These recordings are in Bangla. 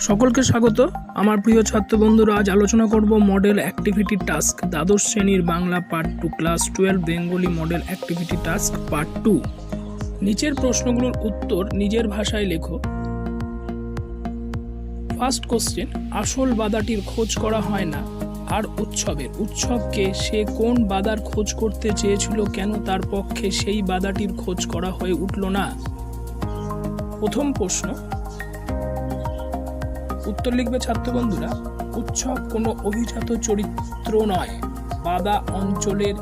সকলকে স্বাগত। আমার প্রিয় ছাত্র বন্ধুরা, আজ আলোচনা করব মডেল অ্যাক্টিভিটি টাস্ক দ্বাদশ শ্রেণীর Bangla part 2 class 12 Bengali model activity task part 2। নিচের প্রশ্নগুলোর উত্তর নিজের ভাষায় লেখো। ফার্স্ট কোশ্চেন, আসল বাদাটির খোঁজ করা হয় না আর উৎসবকে সে কোন বাদার খোঁজ করতে চেয়েছিল, কেন তার পক্ষে সেই বাদাটির খোঁজ করা হয়ে উঠল না? প্রথম প্রশ্ন, উত্তর লিখবে ছাত্র বন্ধুরা। উৎসব কোনো অভিজাত চরিত্র নয়, বাদা অঞ্চলের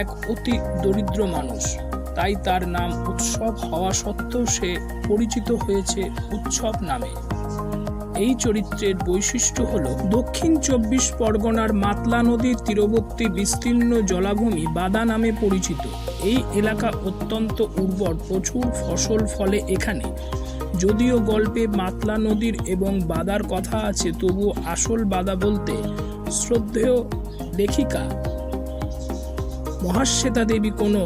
এক অতি দরিদ্র মানুষ, তাই তার নাম উৎসব হওয়া সত্ত্বেও সে পরিচিত হয়েছে উৎসব নামে। এই চরিত্রের বৈশিষ্ট্য হল দক্ষিণ 24 পরগনার মাতলা নদীর তীরবর্তী বিস্তীর্ণ জলাভূমি বাদা নামে পরিচিত। এই এলাকা অত্যন্ত উর্বর, প্রচুর ফসল ফলে এখানে। যদিও গল্পে মাতলা নদীর এবং বাদার কথা আছে, তবুও আসল বাদা বলতে শ্রদ্ধেয় লেখিকা মহাশ্বেতা দেবী কোনো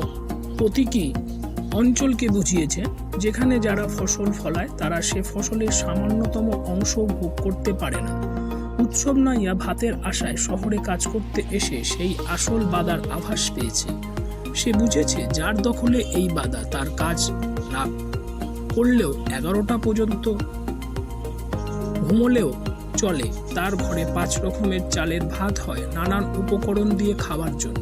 প্রতীকী অঞ্চলকে বুঝিয়েছে, যেখানে যারা ফসল ফলায় তারা সে ফসলের সামান্যতম অংশ ভোগ করতে পারে না। উৎসব নাইয়া ভাতের আশায় শহরে কাজ করতে এসে সেই আসল বাদার আভাস পেয়েছে। সে বুঝেছে যার দখলে এই বাদা, তার কাজ না করলেও 11টা পর্যন্ত ঘুমলেও চলে। তার ঘরে 5 রকমের চালের ভাত হয় নানান উপকরণ দিয়ে খাওয়ার জন্য।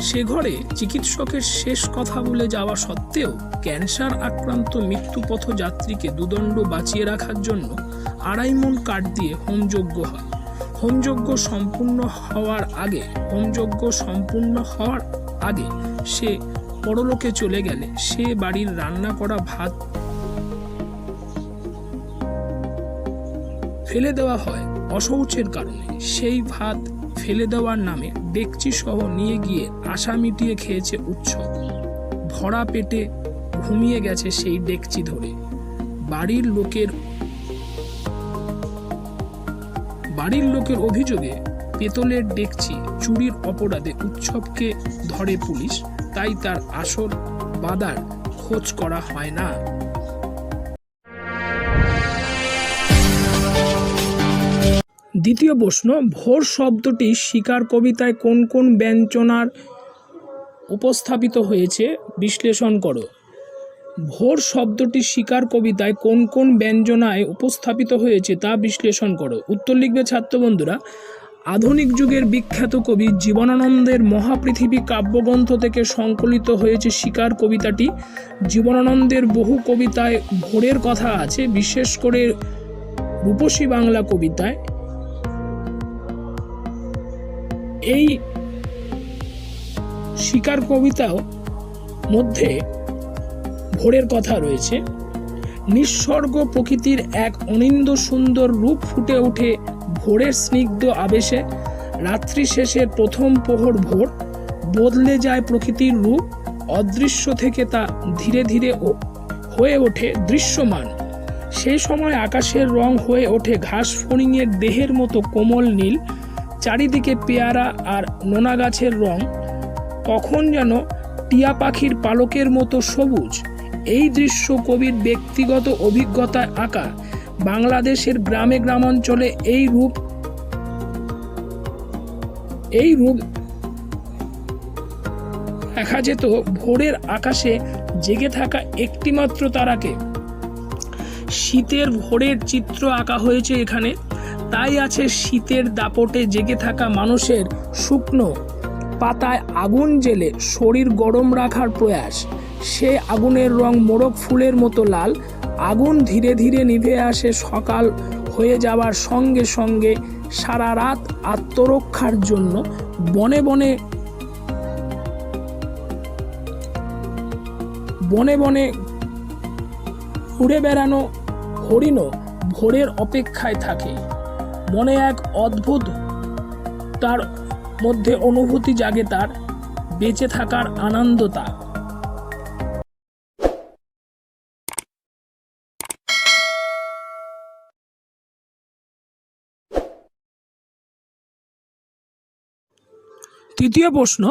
সে ঘরে চিকিৎসকের শেষ কথা বলে যাওয়া সত্ত্বেও ক্যান্সার আক্রান্ত মৃত্যুপথ যাত্রীকে দুদণ্ড বাঁচিয়ে রাখার জন্য 2.5 মণ কাঠ দিয়ে হোমযজ্ঞ হয়। হোমযজ্ঞ সম্পূর্ণ হওয়ার আগে সে পরলোকে চলে গেলে সে বাড়ির রান্না করা ভাত ফেলে দেওয়া হয় অশৌচের কারণে। সেই ভাত ফেলে দেওয়ার নামে ডেকচি সহ নিয়ে গিয়ে আশা মিটিয়ে খেয়েছে উৎসব। ভরা পেটে ঘুমিয়ে গেছে সেই ডেকচি ধরে। বাড়ির লোকের অভিযোগে পেতলের ডেকচি চুরির অপরাধে উৎসবকে ধরে পুলিশ, তাই তার আসল বাদার খোঁজ করা হয় না। দ্বিতীয় প্রশ্ন, ভোর শব্দটি শিকার কবিতায় কোন কোন ব্যঞ্জনার উপস্থাপিত হয়েছে বিশ্লেষণ করো। ভোর শব্দটি শিকার কবিতায় কোন কোন ব্যঞ্জনায় উপস্থাপিত হয়েছে তা বিশ্লেষণ করো। উত্তর লিখবে ছাত্র বন্ধুরা। আধুনিক যুগের বিখ্যাত কবি জীবনানন্দের মহাপৃথিবী কাব্যগ্রন্থ থেকে সংকলিত হয়েছে শিকার কবিতাটি। জীবনানন্দের বহু কবিতায় ভোরের কথা আছে, বিশেষ করে রূপসী বাংলা কবিতায়। এই শিকার কবিতাও মধ্যে ভোরের কথা রয়েছে। নিঃসর্গ প্রকৃতির এক অনিন্দ্য সুন্দর রূপ ফুটে ওঠে ভোরের স্নিগ্ধ আবেশে। রাত্রি শেষের প্রথম প্রহর ভোর, বদলে যায় প্রকৃতির রূপ। অদৃশ্য থেকে তা ধীরে ধীরে হয়ে ওঠে দৃশ্যমান। সেই সময় আকাশের রং হয়ে ওঠে ঘাস ফড়িংয়ের দেহের মতো কোমল নীল, চারিদিকে পেয়ারা আর নোনা গাছের রং তখন যেন টিয়া পাখির পালকের মতো সবুজ। এই দৃশ্য কবির ব্যক্তিগত অভিজ্ঞতায় আঁকা। বাংলাদেশের গ্রামে গ্রামাঞ্চলে এই রূপ দেখা যেত ভোরের আকাশে জেগে থাকা একটিমাত্র তারাকে। শীতের ভোরের চিত্র আঁকা হয়েছে এখানে। তাই আছে শীতের দাপটে জেগে থাকা মানুষের শুকনো পাতায় আগুন জ্বেলে শরীর গরম রাখার প্রয়াস। সে আগুনের রং মোরগ ফুলের মতো লাল। আগুন ধীরে ধীরে নিভে আসে সকাল হয়ে যাওয়ার সঙ্গে সঙ্গে। সারা রাত আত্মরক্ষার জন্য বনে বনে ঘুরে বেড়ানো হরিণও ভোরের অপেক্ষায় থাকে। মনে এক অদ্ভুত তার মধ্যে অনুভূতি জাগে, তার বেঁচে থাকার আনন্দতা। তৃতীয় প্রশ্ন,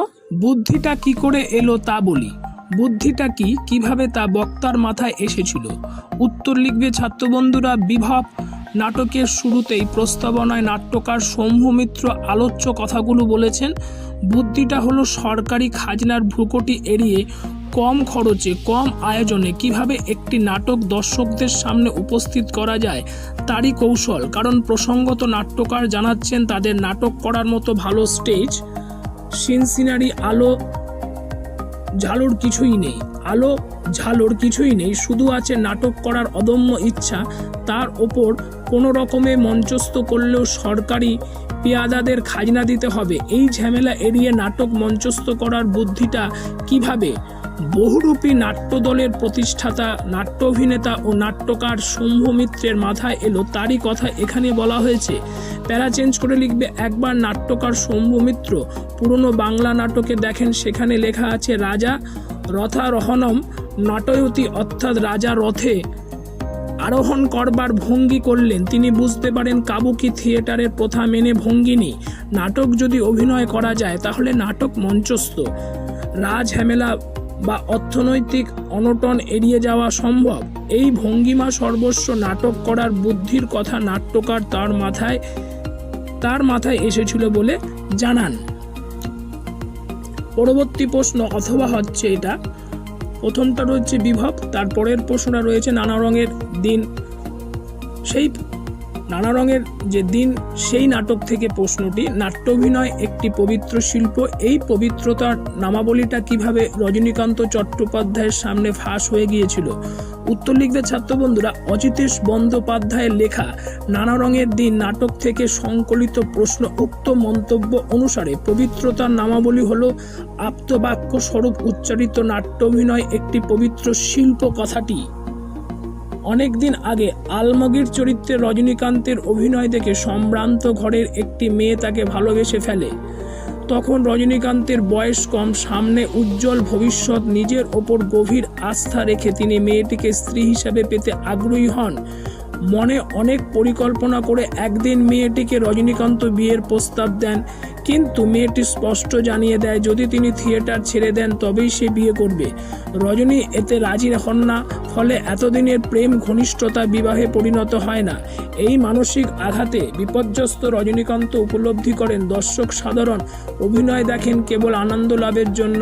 বুদ্ধিটা কি করে এলো তা বলি। বুদ্ধিটা কিভাবে তা বক্তার মাথায় এসেছিল। উত্তর লিখবে ছাত্র বন্ধুরা। বিভব নাটকের শুরুতেই প্রস্তাবনায় নাট্যকার শম্ভু মিত্র আলোচ্য কথাগুলো বলেছেন। বুদ্ধিটা হলো সরকারি খাজনার ভ্রুকুটি এড়িয়ে কম খরচে কম আয়োজনে কিভাবে একটি নাটক দর্শকদের সামনে উপস্থিত করা যায় তারই কৌশল। কারণ প্রসঙ্গত নাট্যকার জানাচ্ছেন তাদের নাটক করার মতো ভালো স্টেজ, সিন সিনারি, আলো ঝালোর কিছুই নেই, শুধু আছে নাটক করার অদম্য ইচ্ছা। তার ওপর কোনো রকমে মঞ্চস্থ করলেও সরকারি পেয়াদাদের খাজনা দিতে হবে। এই ঝামেলা এড়িয়ে নাটক মঞ্চস্থ করার বুদ্ধিটা কিভাবে বহুরূপী নাট্যদলের প্রতিষ্ঠাতা নাট্য অভিনেতা ও নাট্যকার শম্ভু মিত্রের মাথায় এলো তারই কথা এখানে বলা হয়েছে। প্যারা চেঞ্জ করে লিখবে একবার নাট্যকার শম্ভু মিত্র পুরনো বাংলা নাটকে দেখেন, সেখানে লেখা আছে রাজা রথারোহণম নাটয়তি, অর্থাৎ রাজা রথে আরোহণ করবার ভঙ্গি করলেন। তিনি বুঝতে পারেন কাবুকি থিয়েটারের প্রথা মেনে ভঙ্গিনী নাটক যদি অভিনয় করা যায় তাহলে নাটক মঞ্চস্থ। ঝামেলা বা অর্থনৈতিক অনটন এড়িয়ে যাওয়া সম্ভব। এই ভঙ্গিমা সর্বস্ব নাটক করার বুদ্ধির কথা নাট্যকার তার মাথায় এসেছিল বলে জানান। পরবর্তী প্রশ্ন অথবা হচ্ছে এটা, প্রথমটা রয়েছে বিভব, তারপরের প্রশ্নটা রয়েছে নানা রঙের দিন। সেই নানা রঙের যে দিন সেই নাটক থেকে প্রশ্নটি, নাট্যাভিনয় একটি পবিত্র শিল্প, এই পবিত্রতার নামাবলীটা কিভাবে রজনীকান্ত চট্টোপাধ্যায়ের সামনে ফাঁস হয়ে গিয়েছিল। উত্তর লিখবে ছাত্র বন্ধুরা অজিতেশ বন্দ্যোপাধ্যায়ের লেখা নানা রঙের দিন নাটক থেকে সংকলিত প্রশ্ন। উক্ত মন্তব্য অনুসারে পবিত্রতার নামাবলী হলো আপ্তবাক্য স্বরূপ উচ্চারিত নাট্যাভিনয় একটি পবিত্র শিল্প। কথাটি অনেকদিন আগে আলমগীর চরিত্রে রজনীকান্তের অভিনয় দেখে সম্ভ্রান্ত ঘরের একটি মেয়ে তাকে ভালোবেসে ফেলে। তখন রজনীকান্তের বয়স কম, সামনে উজ্জ্বল ভবিষ্যৎ, নিজের ওপর গভীর আস্থা রেখে তিনি মেয়েটিকে স্ত্রী হিসাবে পেতে আগ্রহী হন। মনে অনেক পরিকল্পনা করে একদিন মেয়েটিকে রজনীকান্ত বিয়ের প্রস্তাব দেন, কিন্তু মেয়েটি স্পষ্ট জানিয়ে দেয় যদি তিনি থিয়েটার ছেড়ে দেন তবেই সে বিয়ে করবে। রজনী এতে রাজি হন না, ফলে এতদিনের প্রেম ঘনিষ্ঠতা বিবাহে পরিণত হয় না। এই মানসিক আঘাতে বিপর্যস্ত রজনীকান্ত উপলব্ধি করেন দর্শক সাধারণ অভিনয় দেখেন কেবল আনন্দ লাভের জন্য,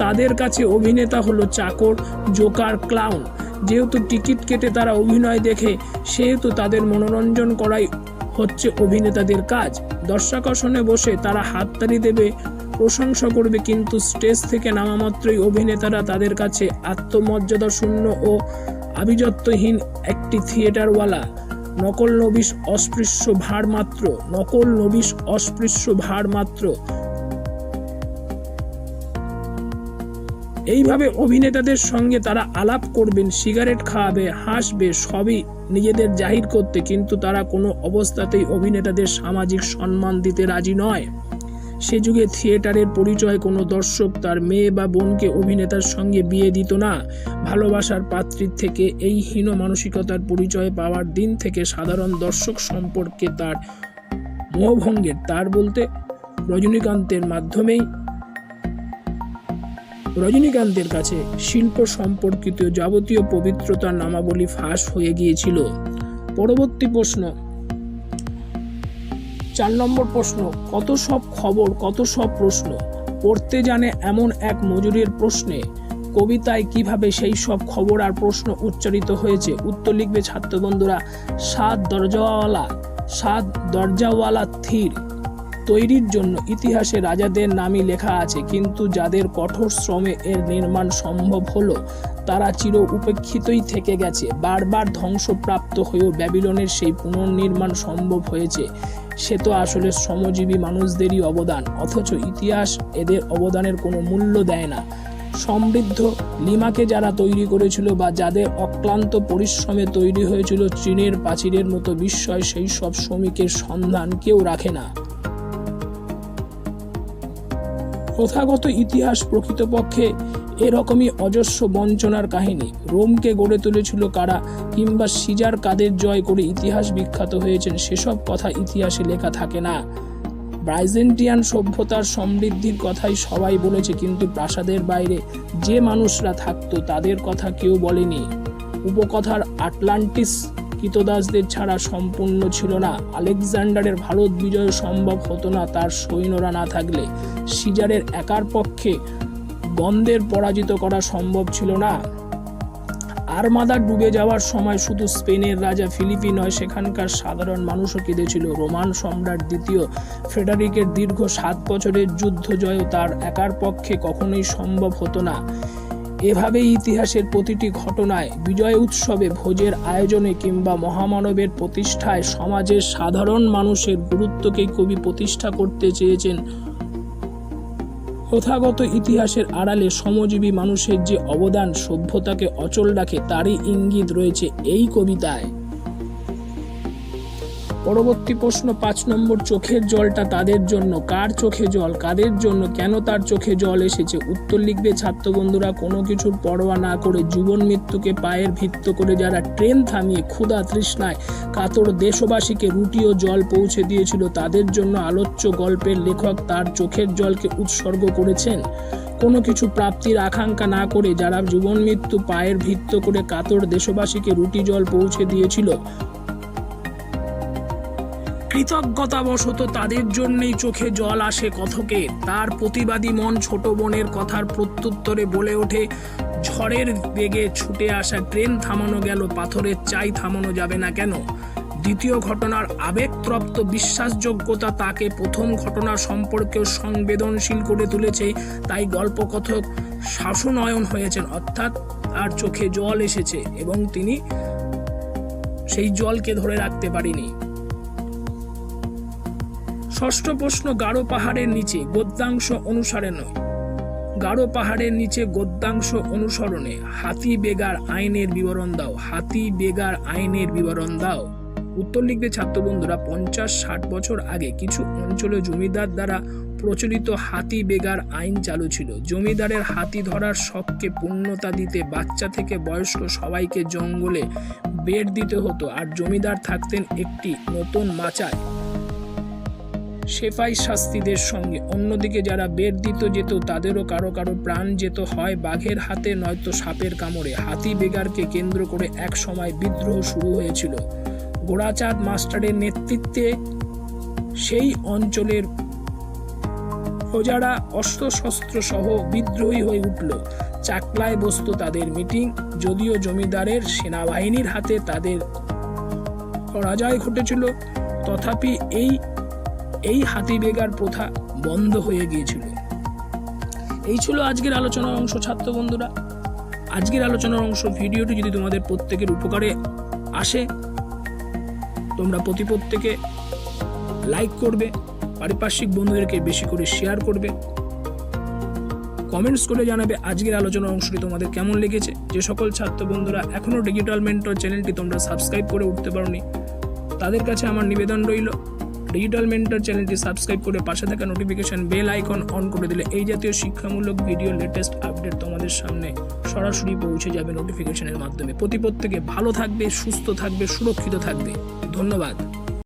তাদের কাছে অভিনেতা হলো চাকর, জোকার, ক্লাউন। যেহেতু টিকিট কেটে তারা অভিনয় দেখে, সেহেতু তাদের মনোরঞ্জন করাই হচ্ছে অভিনেতাদের কাজ। দর্শকাসনে বসে তারা হাততালি দেবে, প্রশংসা করবে, কিন্তু স্টেজ থেকে নামা মাত্রই অভিনেতারা তাদের কাছে আত্মমর্যাদা শূন্য ও আভিজাত্যহীন একটি থিয়েটারওয়ালা, নকল নবিশ অস্পৃশ্য ভার মাত্র। এইভাবে অভিনেতাদের সঙ্গে তারা আলাপ করবেন, সিগারেট খাওয়াবে, হাসবে, সবই নিজেদের জাহির করতে, কিন্তু তারা কোনো অবস্থাতেই অভিনেতাদের সামাজিক সম্মান দিতে রাজি নয়। সে যুগে থিয়েটারের পরিচয় কোনো দর্শক তার মেয়ে বা বোনকে অভিনেতার সঙ্গে বিয়ে দিত না। ভালোবাসার পাত্রীর থেকে এই হীন মানসিকতার পরিচয় পাওয়ার দিন থেকে সাধারণ দর্শক সম্পর্কে তার মোহভঙ্গের, তার বলতে রজনীকান্তের কাছে শিল্প সম্পর্কিত যাবতীয় পবিত্রতার নামাবলী ফাঁস হয়ে গিয়েছিল। পরবর্তী প্রশ্ন 4 নম্বর প্রশ্ন, কত সব খবর কত সব প্রশ্ন পড়তে জানে এমন এক মজুরের প্রশ্নে কবিতায় কিভাবে সেই সব খবর আর প্রশ্ন উচ্চারিত হয়েছে। উত্তর লিখবে ছাত্র বন্ধুরা 7 দরজাওয়ালা থির তৈরির জন্য ইতিহাসে রাজাদের নামই লেখা আছে, কিন্তু যাদের কঠোর শ্রমে এর নির্মাণ সম্ভব হলো তারা চির উপেক্ষিতই থেকে গেছে। বারবার ধ্বংসপ্রাপ্ত হয়েও ব্যাবিলনের সেই পুনর্নির্মাণ সম্ভব হয়েছে। সে তো আসলে শ্রমজীবী মানুষদেরই অবদান, অথচ ইতিহাস এদের অবদানের কোনো মূল্য দেয় না। সমৃদ্ধ লিমাকে যারা তৈরি করেছিল বা যাদের অক্লান্ত পরিশ্রমে তৈরি হয়েছিল চীনের প্রাচীরের মতো বিস্ময়, সেই সব শ্রমিকের সন্ধান কেউ রাখে না। প্রথাগত ইতিহাস প্রকৃতপক্ষে এরকমই অজস্র বঞ্চনার কাহিনী। রোমকে গড়ে তুলেছিল কারা, কিংবা সিজার কাদের জয় করে ইতিহাস বিখ্যাত হয়েছেন, সেসব কথা ইতিহাসে লেখা থাকে না। বাইজেন্টিয়ান সভ্যতার সমৃদ্ধির কথাই সবাই বলেছে, কিন্তু প্রাসাদের বাইরে যে মানুষরা থাকতো তাদের কথা কেউ বলেনি। উপকথার আটলান্টিস কৃতদাসদের ছাড়া সম্পূর্ণ ছিল না। আলেকজান্ডারের ভারত বিজয় সম্ভব হতো না তার সৈন্যরা না থাকলে। সিজারের একার পক্ষে গন্ধের পরাজিত করা সম্ভব ছিল না। আর্মাদা ডুবে যাওয়ার সময় শুধু স্পেনের রাজা ফিলিপি নয়, সেখানকার সাধারণ মানুষও কেঁদেছিল। রোমান সম্রাট দ্বিতীয় ফ্রেডারিকের দীর্ঘ 7 বছরের যুদ্ধ জয় তার একার পক্ষে কখনোই সম্ভব হতো না। এভাবেই ইতিহাসের প্রতিটি ঘটনায়, বিজয় উৎসবে, ভোজের আয়োজনে কিংবা মহামানবের প্রতিষ্ঠায় সমাজের সাধারণ মানুষের গুরুত্বকেই কবি প্রতিষ্ঠা করতে চেয়েছেন। প্রথাগত ইতিহাসের আড়ালে শ্রমজীবী মানুষের যে অবদান সভ্যতাকে অচল রাখে তারই ইঙ্গিত রয়েছে এই কবিতায়। পরবর্তী প্রশ্ন 5 নম্বর, চোখের জলটা তাদের জন্য। কার চোখে জল, কাদের জন্য, কেন তার চোখে জল এসেছে? উত্তর লিখবে ছাত্র বন্ধুরা। কোনো কিছুর পরোয়া না করে জীবন মৃত্যুকে পায়ের ভিত্ত করে যারা ট্রেন থামিয়ে ক্ষুধা তৃষ্ণায় কাতর দেশবাসীকে রুটি ও জল পৌঁছে দিয়েছিল, তাদের জন্য আলোচ্য গল্পের লেখক তার চোখের জলকে উৎসর্গ করেছেন। কোনো কিছু প্রাপ্তির আকাঙ্ক্ষা না করে যারা জীবন মৃত্যু পায়ের ভিত্ত করে কাতর দেশবাসীকে রুটি জল পৌঁছে দিয়েছিল, কৃতজ্ঞতাবশত তাদের জন্যই চোখে জল আসে কথকে। তার প্রতিবাদী মন ছোট বোনের কথার প্রত্যুত্তরে বলে ওঠে, ঝড়ের বেগে ছুটে আসা ট্রেন থামানো গেল, পাথরের চাই থামানো যাবে না কেন? দ্বিতীয় ঘটনার আবেগতপ্ত বিশ্বাসযোগ্যতা তাকে প্রথম ঘটনা সম্পর্কেও সংবেদনশীল করে তুলেছে। তাই গল্পকথক শাসনয়ন হয়েছেন, অর্থাৎ তার চোখে জল এসেছে এবং তিনি সেই জলকে ধরে রাখতে পারেনি। ষষ্ঠ প্রশ্ন, গাঢ় পাহাড়ের নিচে গদ্যাংশ অনুসারে নয়। গাঢ় পাহাড়ের নিচে গদ্যাংশ অনুসরণে হাতি বেগার আইনের বিবরণ দাও। হাতি বেগার আইনের বিবরণ দাও। উত্তর লিখবে ছাত্র বন্ধুরা। 50-60 বছর আগে কিছু অঞ্চলে জমিদার দ্বারা প্রচলিত হাতি বেগার আইন চালু ছিল। জমিদারের হাতি ধরার শখকে পূর্ণতা দিতে বাচ্চা থেকে বয়স্ক সবাইকে জঙ্গলে বেড় দিতে হতো, আর জমিদার থাকতেন একটি নতুন মাচায় সেফাই শাস্তিদের সঙ্গে। অন্যদিকে যারা বেড় দিতে যেত তাদেরও কারো কারো প্রাণ যেত হয় বাঘের হাতে নয়তো সাপের কামড়ে। হাতি বেগারকে কেন্দ্র করে এক সময় বিদ্রোহ শুরু হয়েছিল। গোড়াচাঁদ মাস্টারের নেতৃত্বে সেই অঞ্চলের প্রজারা অস্ত্রশস্ত্র সহ বিদ্রোহী হয়ে উঠল। চাকলায় বসত তাদের মিটিং। যদিও জমিদারের সেনাবাহিনীর হাতে তাদের পরাজয় ঘটেছিল, তথাপি এই হাতি বেগার প্রথা বন্ধ হয়ে গিয়েছিল। এই ছিল আজকের আলোচনার অংশ ছাত্র বন্ধুরা। আজকের আলোচনার অংশ ভিডিওটি যদি তোমাদের প্রত্যেকের উপকারে আসে, তোমরা প্রত্যেকে লাইক করবে, পারিপার্শ্বিক বন্ধুদেরকে বেশি করে শেয়ার করবে, কমেন্টস করে জানাবে আজকের আলোচনার অংশটি তোমাদের কেমন লেগেছে। যে সকল ছাত্র বন্ধুরা এখনও ডিজিটাল মেন্টর চ্যানেলটি তোমরা সাবস্ক্রাইব করে উঠতে পারোনি, তাদের কাছে আমার নিবেদন রইল, ডিজিটাল মেন্টর চ্যানেলটি সাবস্ক্রাইব করে পাশে থাকা নোটিফিকেশন বেল আইকন অন করে দিলে এই জাতীয় শিক্ষামূলক ভিডিও লেটেস্ট আপডেট তোমাদের সামনে সরাসরি পৌঁছে যাবে নোটিফিকেশনের মাধ্যমে। প্রত্যেকে ভালো থাকবে, সুস্থ থাকবে, সুরক্ষিত থাকবে। ধন্যবাদ।